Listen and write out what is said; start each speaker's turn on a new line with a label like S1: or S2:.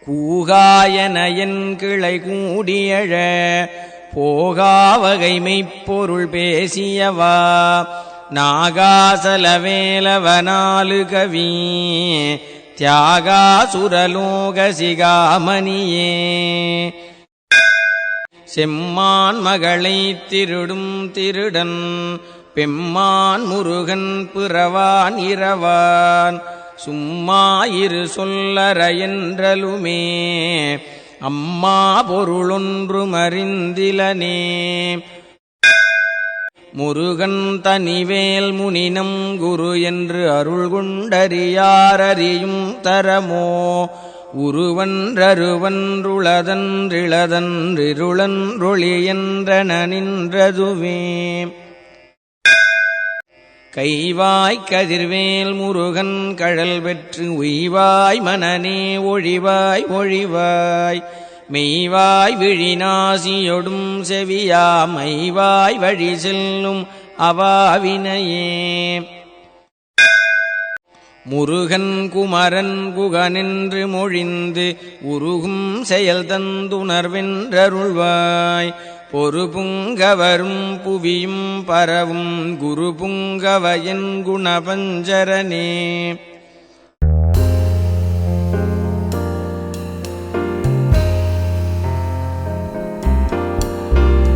S1: கூகாயன என் கிளை கூடியழ போகாவகை மெய்ப்பொருள் பேசியவா நாகாசலவேலவனாலு கவி தியாகாசுரலோக சிகாமணியே செம்மான் மகளை திருடும் திருடன் பெம்மான் முருகன் பிறவான் இரவான் சும்மாயிரு சொல்லற என்றலுமே அம்மா பொருளொன்றும் அறிந்திலனே முருகன் தனிவேல் முனினம் குரு என்று அருள் கொண்டறியாரறியும் தரமோ உருவன்றருவன்றுளதன்றிளதன்றிருளன்றொளி என்றன நின்றதுவே கைவாய் கதிர்வேல் முருகன் கழல் பெற்று உய்வாய் மனநே ஒழிவாய் ஒழிவாய் மெய்வாய் விழிநாசியொடும் செவியா மைவாய் வழி செல்லும் அவாவினையே முருகன் குமரன் குகனென்று மொழிந்து உருகும் செயல் தந்துணர்வென்றருள்வாய் பொறு புங்கவரும் புவியும் பரவும் குரு புங்கவயன் குணபஞ்சரனே